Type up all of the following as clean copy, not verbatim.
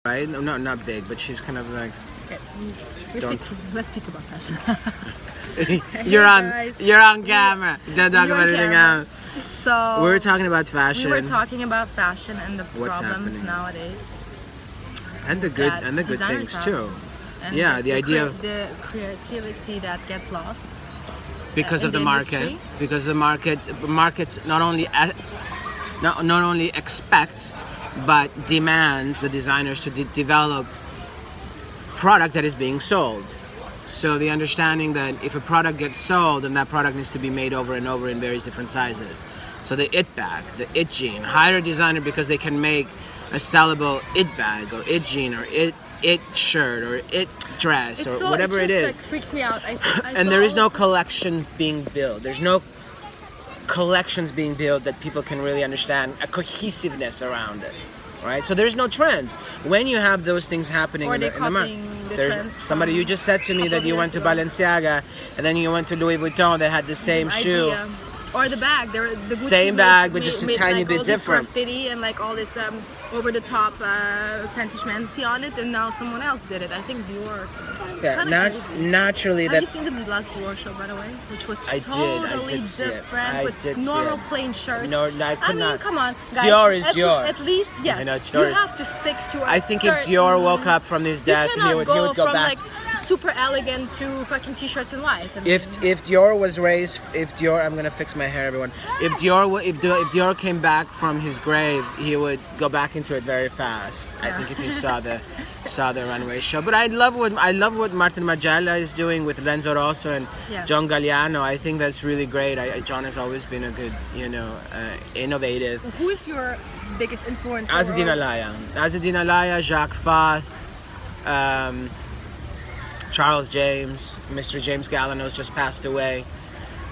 right? No, not big, but she's kind of like. Okay, Don't. let's speak about fashion. You're guys. on camera. Don't talk You're about on anything camera. else. So We were talking about fashion. We were talking about fashion and the What's problems happening. nowadays. and the good that designers things have. too. And Yeah, the idea of- the creativity that gets lost Because in of the the market. industry. Because the market not only expects but demands the designers to develop product that is being sold. So the understanding that if a product gets sold, then that product needs to be made over and over in various different sizes. So the it bag, the it jean, hire a designer because they can make a sellable it bag or it jean or it shirt or it dress or whatever it is. Like, freaks me out. I And saw there is no also- collection being built. There's no collections being built that people can really understand a cohesiveness around it, right? So there's no trends. When you have those things happening Or in they're the market, copying the there's trends somebody from you just said to me couple that of you years went to ago. Balenciaga and then you went to Louis Vuitton. They had the same shoe. idea. Or the bag, the Gucci Same bag, but just a tiny like bit all this different. graffiti and like all this over the top fancy schmancy on it, and now someone else did it. I think Dior or something. It's Yeah, kinda crazy. naturally Have that. you seen the last Dior show, by the way? Which was I did totally see it. different I with did see normal it. plain shirts. No, I could mean, not. come on, guys. Dior is at, Dior. At least, yes. I know, you Dior is- have to stick to. I think if Dior woke up from his you death, cannot he would go go from back. like super elegant to fucking t-shirts and white. I mean, If Dior was raised, if Dior, I'm gonna fix my hair, everyone. If Dior came back from his grave, he would go back into it very fast. I think if you saw the runway show. But I love what Martin Margiela is doing with Renzo Rosso and Yeah. John Galliano. I think that's really great. John has always been a good, innovative. who is your biggest influencer? Azedine Alaya, Jacques Fath, Charles James, Mr. James Gallino's just passed away.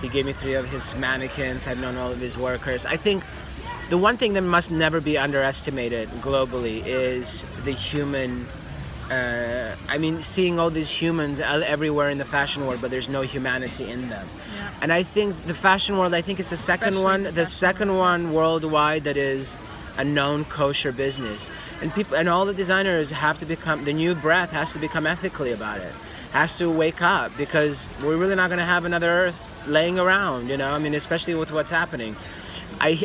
He gave me 3 of his mannequins. I've known all of his workers. I think the one thing that must never be underestimated globally is the human. Seeing all these humans everywhere in the fashion world, but there's no humanity in them. Yeah. And I think the fashion world, I think it's the second Especially one, the the fashion second one worldwide that is a known kosher business. And people and all the designers have to become, the new breath has to become ethically about it. Has to wake up, because we're really not going to have another earth laying around, especially with what's happening.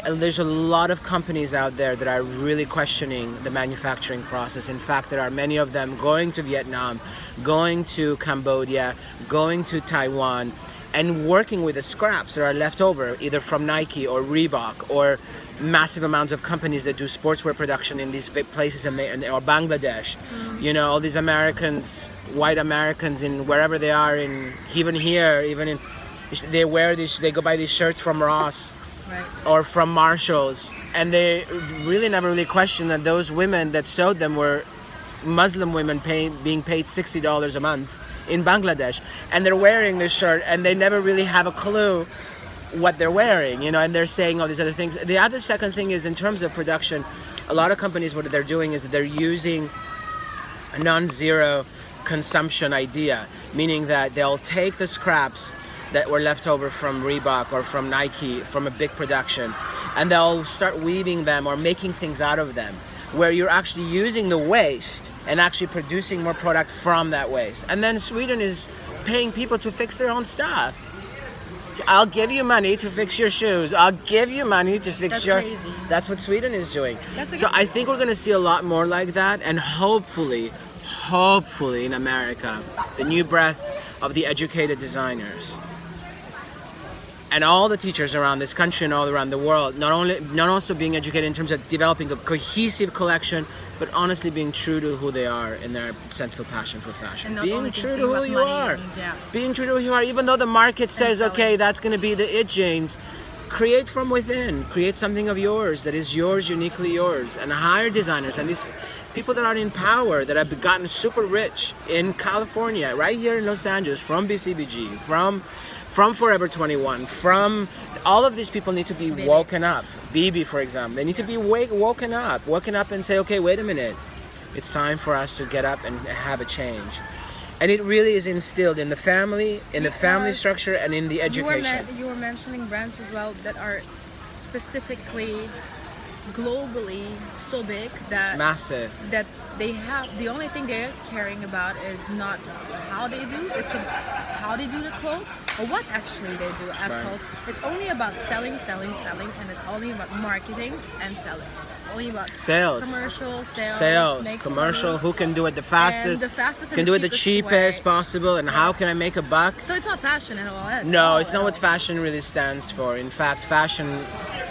There's a lot of companies out there that are really questioning the manufacturing process. In fact, there are many of them going to Vietnam, going to Cambodia, going to Taiwan, and working with the scraps that are left over, either from Nike or Reebok or massive amounts of companies that do sportswear production in these big places or Bangladesh. All these Americans, white Americans in wherever they are, they go buy these shirts from Ross. Right. Or from Marshalls, and they never really question that those women that sewed them were Muslim women being paid $60 a month in Bangladesh, and they're wearing this shirt and they never really have a clue what they're wearing, and they're saying all these other things. The other second thing is, in terms of production, a lot of companies, what they're doing is that they're using a non-zero consumption idea, meaning that they'll take the scraps that were left over from Reebok or from Nike, from a big production, and they'll start weaving them or making things out of them, where you're actually using the waste and actually producing more product from that waste. And then Sweden is paying people to fix their own stuff. I'll give you money to fix your shoes. I'll give you money to fix That's your... crazy. That's what Sweden is doing. That's a So good- I think we're going to see a lot more like that, and hopefully in America, the new breath of the educated designers. And all the teachers around this country and all around the world, not also being educated in terms of developing a cohesive collection, but honestly being true to who they are in their sense of passion for fashion. And not Being only true to thinking who about you money are. and- yeah. Being true to who you are, even though the market says, selling. okay, that's going to be the it jeans. Create from within. Create something of yours that is yours, uniquely yours. And hire designers and these people that are in power, that have gotten super rich in California, right here in Los Angeles, from BCBG, from Forever 21, from all of these people need to be woken up. BB, for example, they need to be woken up and say, okay, wait a minute, it's time for us to get up and have a change. And it really is instilled in the family, Because structure, and in the education. You were mentioning brands as well that are specifically globally so big that Massive. that they have the only thing they're caring about is not how they do, it's how they do the clothes or what actually they do as Right. clothes. It's only about selling, and it's only about marketing and selling. It's only about Sales. commercial Sales, making commercial, money. who can do it the fastest, And the fastest and can the do it the cheapest way. possible, and how can I make a buck? So it's not fashion at all. No, it's not what fashion really stands for. In fact, fashion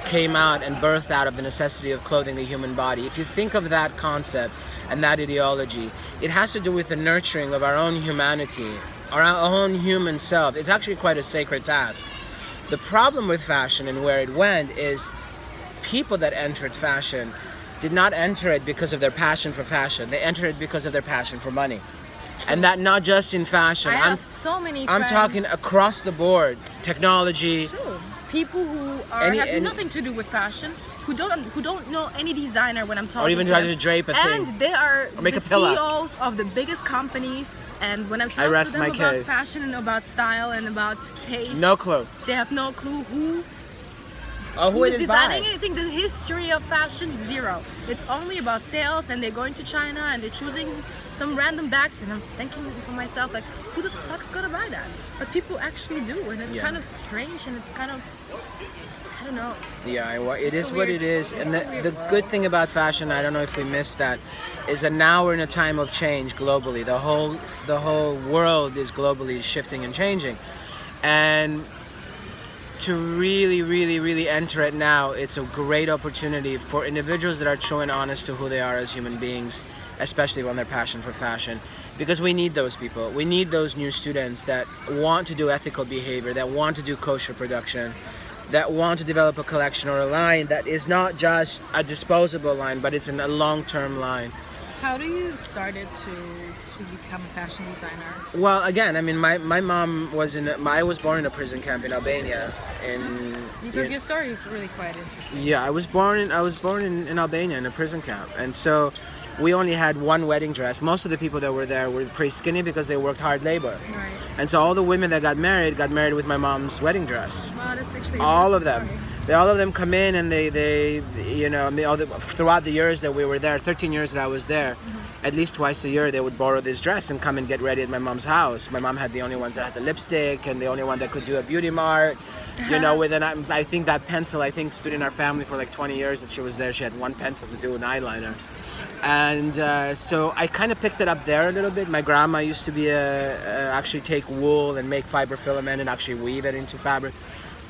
came out and birthed out of the necessity of clothing the human body. If you think of that concept and that ideology, it has to do with the nurturing of our own humanity, our own human self. It's actually quite a sacred task. The problem with fashion and where it went is people that entered fashion did not enter it because of their passion for fashion. They entered it because of their passion for money. And that not just in fashion. I have so many I'm friends. talking across the board. Technology. True. People who have nothing to do with fashion, who don't know any designer when I'm talking Or even to try them. to drape a thing. And they are Or make the a pillow. CEOs of the biggest companies. And when I'm I talking rest to them my about case. fashion and about style and about taste, No clue. they have no clue who Who is it is designing by. anything. The history of fashion, zero. It's only about sales, and they're going to China and they're choosing some random bags, and I'm thinking for myself, like, who the fuck's gonna buy that? But people actually do, and it's Yeah. kind of strange, and it's kind of, I don't know. It is a what weird- it is. And it's a weird the world. good thing about fashion, I don't know if we missed that, is that now we're in a time of change globally. The whole world is globally shifting and changing. And to really enter it now, it's a great opportunity for individuals that are true and honest to who they are as human beings, especially on their passion for fashion, because we need those people. We need those new students that want to do ethical behavior, that want to do kosher production, that want to develop a collection or a line that is not just a disposable line, but it's a long-term line. How do you started to become a fashion designer? Well, again, I mean, my mom was I was born in a prison camp in Albania. Because your story is really quite interesting. Yeah, I was born in Albania in a prison camp, and so we only had one wedding dress. Most of the people that were there were pretty skinny because they worked hard labor. Right. And so all the women that got married with my mom's wedding dress. Well, that's actually All a of them. story. All of them come in and they throughout the years that we were there, 13 years that I was there, at least twice a year they would borrow this dress and come and get ready at my mom's house. My mom had the only ones that had the lipstick and the only one that could do a beauty mark. With I think that pencil, I think stood in our family for like 20 years that she was there. She had one pencil to do an eyeliner. And so I kind of picked it up there a little bit. My grandma used to be actually take wool and make fiber filament and actually weave it into fabric.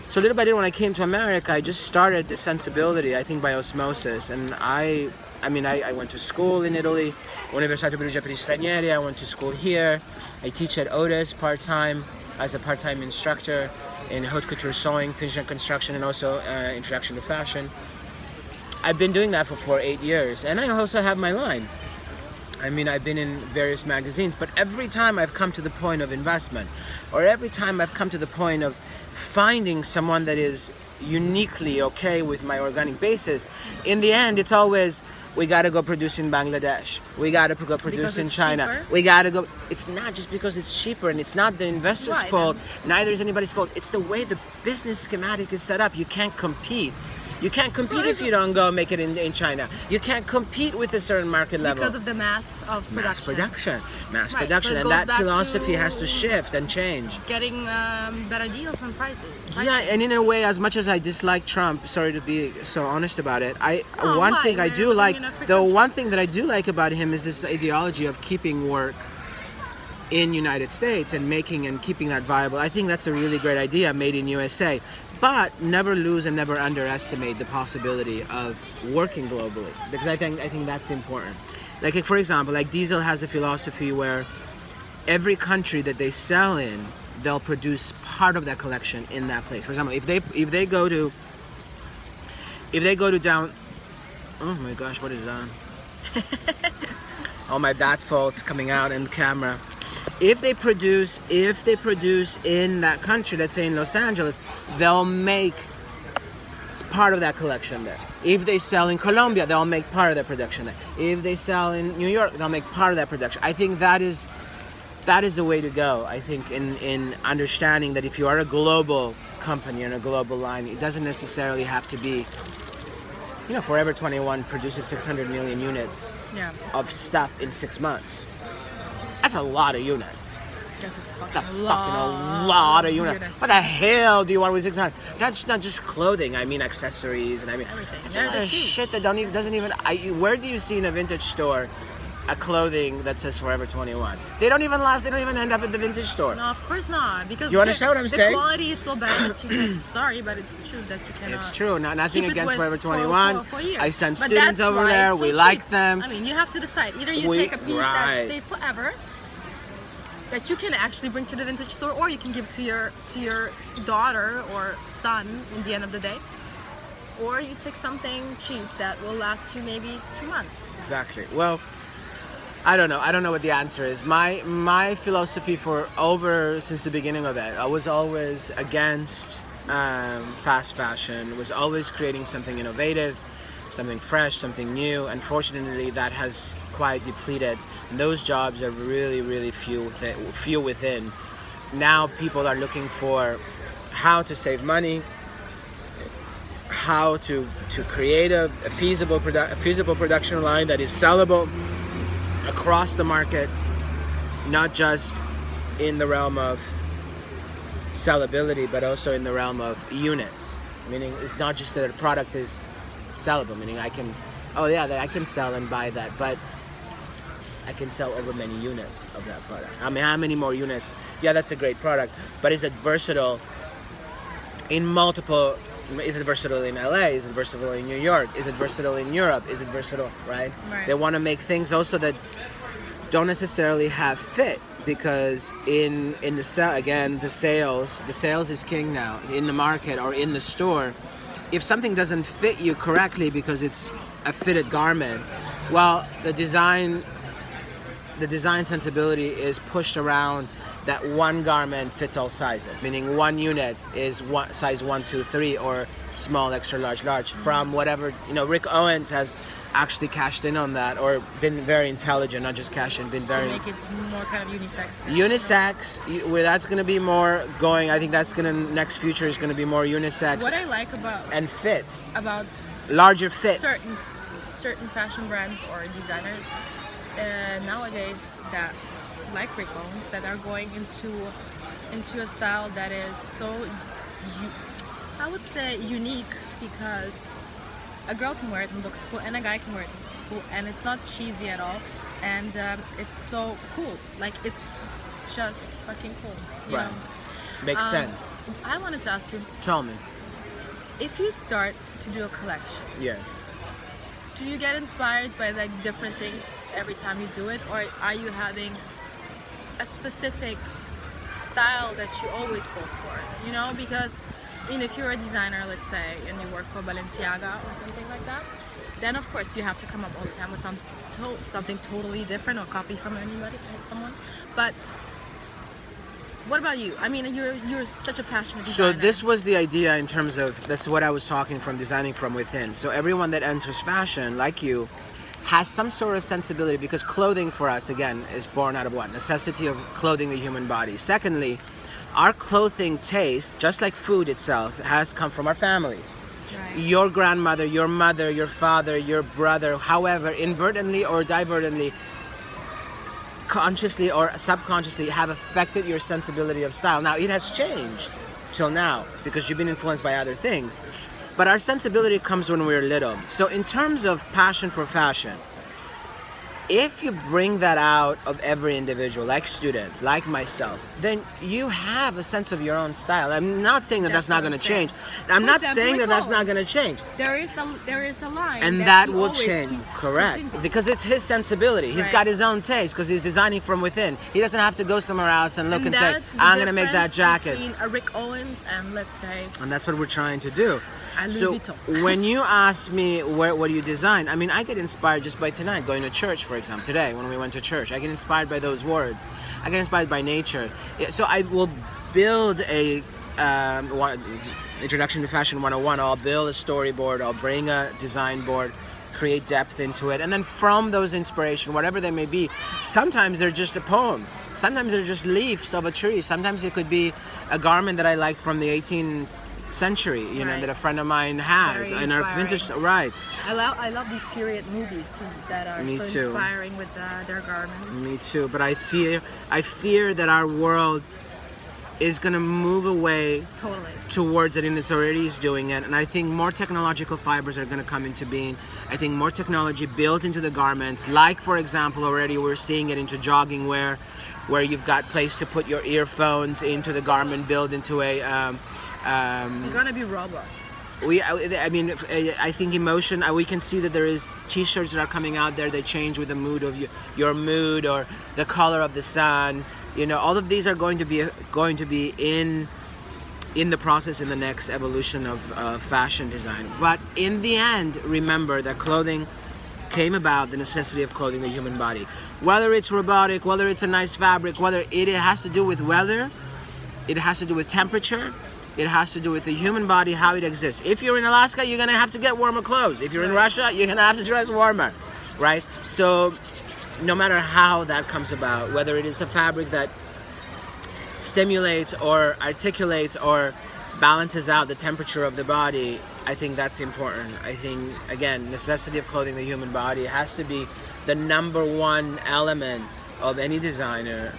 So little by little, when I came to America, I just started this sensibility, I think, by osmosis. And I went to school in Italy, Università Perugia per gli Stranieri. I went to school here. I teach at Otis part-time as a part-time instructor in haute couture sewing, finishing construction, and also introduction to fashion. I've been doing that for 8 years, and I also have my line. I mean, I've been in various magazines, but every time I've come to the point of investment, or every time I've come to the point of finding someone that is uniquely okay with my organic basis, in the end, it's always, we gotta go produce in Bangladesh. We gotta go produce in it's China. cheaper? We gotta go. It's not just because it's cheaper, and it's not the investor's Right, fault. Neither is anybody's fault. It's the way the business schematic is set up. You can't compete. You can't compete if you don't go make it in China. You can't compete with a certain market level. Because of the mass of production. Mass Right, production, so it and goes that back philosophy to- has to shift and change. Getting better deals on prices. Yeah, and in a way, as much as I dislike Trump, sorry to be so honest about it, Oh, one why? thing I We're do living like, in a free the country. one thing that I do like about him is this ideology of keeping work in United States and making and keeping that viable. I think that's a really great idea, made in USA. But never lose and never underestimate the possibility of working globally, because I think that's important. Like, for example, like Diesel has a philosophy where every country that they sell in, they'll produce part of that collection in that place. For example, if they go to down, oh my gosh, what is that? All my bat faults coming out in camera. If they produce in that country, let's say in Los Angeles, they'll make part of that collection there. If they sell in Colombia, they'll make part of their production there. If they sell in New York, they'll make part of that production. I think that is the way to go. I think in understanding that if you are a global company and a global line, it doesn't necessarily have to be You know, Forever 21 produces 600 million units Yeah. of stuff in 6 months. That's a lot of units. That's a That's fucking a fucking lot of units. units. What the hell do you want with 600? That's not just clothing. I mean accessories and I mean Everything. That's They're a lot of huge. shit that doesn't even. Where do you see in a vintage store a clothing that says Forever 21? They don't even last. They don't even end up at the vintage store. No, of course not. Because You understand what I'm saying? The quality is so bad that you can. Sorry, but it's true that you cannot. It's true. Nothing keep it against with- Forever 21. for years. I send But students that's over why there. it's so We cheap. like them. I mean, you have to decide. Either you We- take a piece right. that stays forever, that you can actually bring to the vintage store, or you can give to your daughter or son in the end of the day, or you take something cheap that will last you maybe 2 months. Exactly. Well, I don't know. I don't know what the answer is. My philosophy since the beginning of it, I was always against fast fashion. Was always creating something innovative, something fresh, something new. Unfortunately, that has quite depleted. And those jobs are really, really few within. Now people are looking for how to save money, how to create a feasible production line that is sellable across the market, not just in the realm of sellability, but also in the realm of units. Meaning, it's not just that a product is sellable. Meaning, I can sell and buy that, but I can sell over many units of that product. I mean, how many more units? Yeah, that's a great product, but is it versatile in multiple? Is it versatile in LA? Is it versatile in New York? Is it versatile in Europe? Is it versatile, right? Right. They want to make things also that don't necessarily have fit, because in the sales is king now in the market or in the store. If something doesn't fit you correctly because it's a fitted garment, well, the design sensibility is pushed around that one garment fits all sizes, meaning one unit is size 1, 2, 3, or small, extra large, large, from whatever, Rick Owens has actually cashed in on that, or been very intelligent, not just cash in, been very Make it more kind of unisex. where that's going to be more going. I think that's going to, next future is going to be more unisex What I like about and larger fits. certain fashion brands or designers nowadays that like Rick Owens, that are going into a style that is so I would say unique, because a girl can wear it and looks cool, and a guy can wear it and looks cool, and it's not cheesy at all, and it's so cool. Like, it's just fucking cool. You Right. know? Makes sense. I wanted to ask you, Tell me. if you start to do a collection, Yes. do you get inspired by like different things every time you do it, or are you having a specific style that you always go for? Because if you're a designer, let's say, and you work for Balenciaga or something like that, then of course you have to come up all the time with something totally different, or copy from someone. But what about you? I mean, you're such a passionate designer. So this was the idea in terms of, that's what I was talking from, designing from within. So everyone that enters fashion, like you, has some sort of sensibility, because clothing for us, again, is born out of what? Necessity of clothing the human body. Secondly, our clothing taste, just like food itself, has come from our families. Right. Your grandmother, your mother, your father, your brother, however, inadvertently or divertently, consciously or subconsciously, have affected your sensibility of style. Now, it has changed till now because you've been influenced by other things. But our sensibility comes when we're little. So in terms of passion for fashion, if you bring that out of every individual, like students, like myself, then you have a sense of your own style. I'm not saying that that's not going to change. I'm not saying that that's not going to change. There is a line, And that you will always change, keep correct? continuing. Because it's his sensibility. He's Right. got his own taste because he's designing from within. He doesn't have to go somewhere else and look and say, that's the I'm going to make that difference jacket. between a Rick Owens and, let's say, And that's what we're trying to do. a So Louis Vuitton. when you ask me what do you design, I mean, I get inspired just by tonight, going to church, for example. Today, when we went to church, I get inspired by those words. I get inspired by nature. So I will build a introduction to fashion 101. I'll build a storyboard. I'll bring a design board, create depth into it, and then from those inspiration, whatever they may be, sometimes they're just a poem. Sometimes they're just leaves of a tree. Sometimes it could be a garment that I liked from the century, you know, Right. that a friend of mine has. Very And our inspiring. vintage, right. I love these period movies that are Me so too. inspiring with their garments. Me too. But I fear that our world is going to move away Totally. towards it, and it's already is doing it. And I think more technological fibers are going to come into being. I think more technology built into the garments, like for example, already we're seeing it into jogging wear, where you've got place to put your earphones into the garment, built into a. They're gonna be robots. I mean, I think emotion. We can see that there is T-shirts that are coming out there. They change with the mood of your mood or the color of the sun. You know, all of these are going to be in the process in the next evolution of fashion design. But in the end, remember that clothing came about the necessity of clothing the human body. Whether it's robotic, whether it's a nice fabric, whether it has to do with weather, it has to do with temperature. It has to do with the human body, how it exists. If you're in Alaska, you're gonna have to get warmer clothes. If you're in Russia, you're gonna have to dress warmer, right? So no matter how that comes about, whether it is a fabric that stimulates or articulates or balances out the temperature of the body, I think that's important. I think, again, necessity of clothing the human body has to be the number one element of any designer,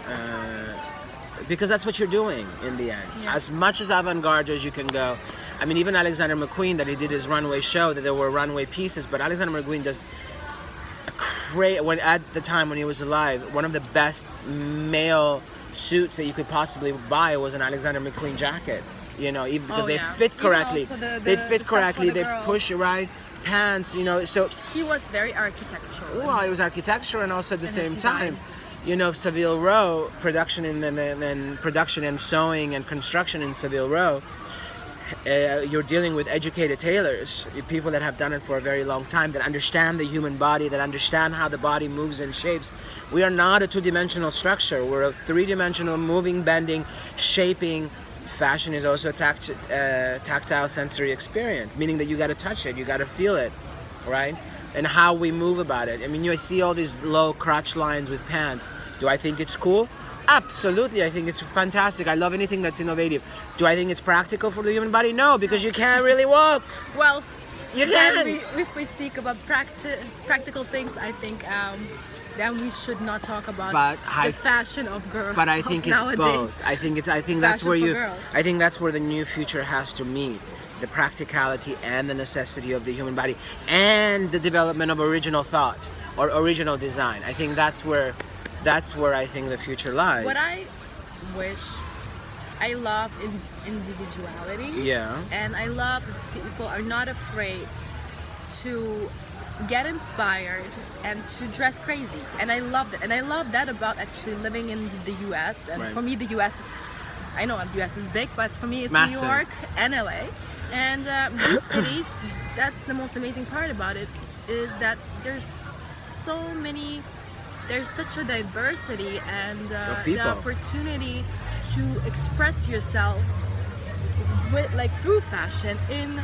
because that's what you're doing in the end. Yeah. As much as avant-garde as you can go. I mean, even Alexander McQueen, that he did his runway show, that there were runway pieces, but Alexander McQueen does at the time when he was alive, one of the best male suits that you could possibly buy was an Alexander McQueen jacket. You know, even because they fit correctly. They fit correctly. They push right. Pants, you know. So he was very architectural. well, it was architecture, and also at the And same his time, designs. you know, Savile Row production and production and sewing and construction in Savile Row. You're dealing with educated tailors, people that have done it for a very long time, that understand the human body, that understand how the body moves and shapes. We are not a two-dimensional structure. We're a three-dimensional, moving, bending, shaping. Fashion is also a tactile sensory experience, meaning that you got to touch it, you got to feel it, right? And how we move about it. I mean, you see all these low crotch lines with pants. Do I think it's cool? Absolutely, I think it's fantastic. I love anything that's innovative. Do I think it's practical for the human body? No, because you can't really walk. Well, You then can. if we speak about practical things, I think then we should not talk about But the fashion of girls. But I think it's nowadays. both. I think that's Fashion where for you. girls. I think that's where the new future has to meet. The practicality and the necessity of the human body, and the development of original thought or original design. I think that's where I think the future lies. What I wish, I love individuality. Yeah. And I love if people are not afraid to get inspired and to dress crazy. And I love that. And I love that about actually living in the US. And Right. for me, the US is, I know the US is big, but for me it's Massive. New York and LA. And these cities, that's the most amazing part about it, is that there's such a diversity and the people. opportunity to express yourself through fashion in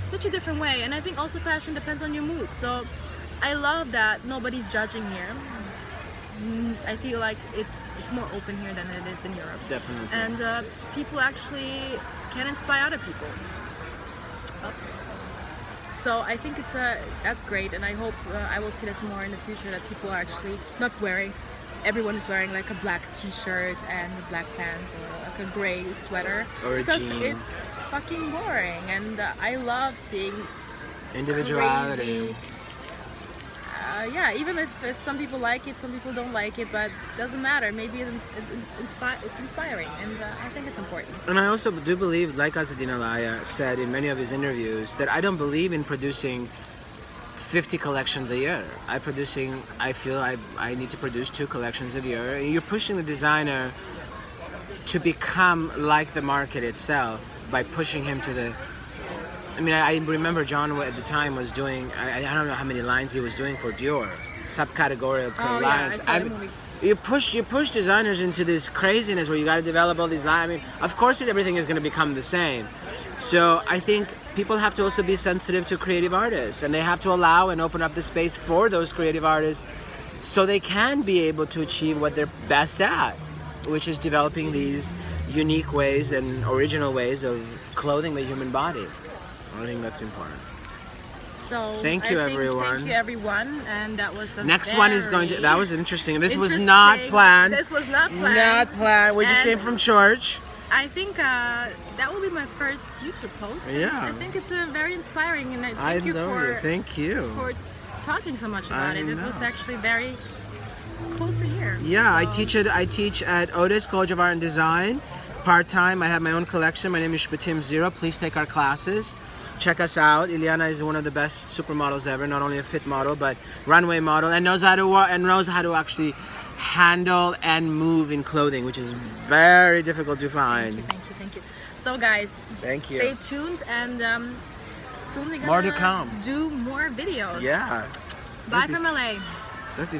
such a different way. And I think also fashion depends on your mood. So I love that nobody's judging here. I feel like it's more open here than it is in Europe. Definitely. And people actually can inspire other people. So I think that's great, and I hope I will see this more in the future, that people are actually not wearing. Everyone is wearing like a black T-shirt and black pants or like a gray sweater Or a because jean. it's fucking boring. And I love seeing Individuality. crazy. Yeah, even if some people like it, some people don't like it, but it doesn't matter. Maybe it's inspiring, and I think it's important. And I also do believe, like Azzedine Alaïa said in many of his interviews, that I don't believe in producing 50 collections a year. I feel I need to produce 2 collections a year. You're pushing the designer to become like the market itself by pushing him to the. I mean, I remember John at the time was doing, I don't know how many lines he was doing for Dior, subcategory of Oh, yeah, lines. I saw the movie. You push designers into this craziness where you got to develop all these lines. I mean, of course everything is going to become the same. So I think people have to also be sensitive to creative artists, and they have to allow and open up the space for those creative artists so they can be able to achieve what they're best at, which is developing these unique ways and original ways of clothing the human body. I think that's important. So Thank you, everyone. Thank you everyone, and that was a Next one is going to. That was interesting. This was interesting- not planned. This was not planned. Not planned. We just And came from church. I think that will be my first YouTube post. and Yeah. I think it's very inspiring, and I I thank you know for you. Thank you. talking so much about I it. It was know. actually very cool to hear. Yeah, I So- teach at Otis College of Art and Design, part-time. I have my own collection. My name is Shpetim 0. Please take our classes. Check us out. Liliana is one of the best supermodels ever. Not only a fit model, but runway model, and knows how to actually handle and move in clothing, which is very difficult to find. Thank you. So guys, Thank you. stay tuned, and soon we're gonna More to come. do more videos. Yeah. Bye from LA. That'd be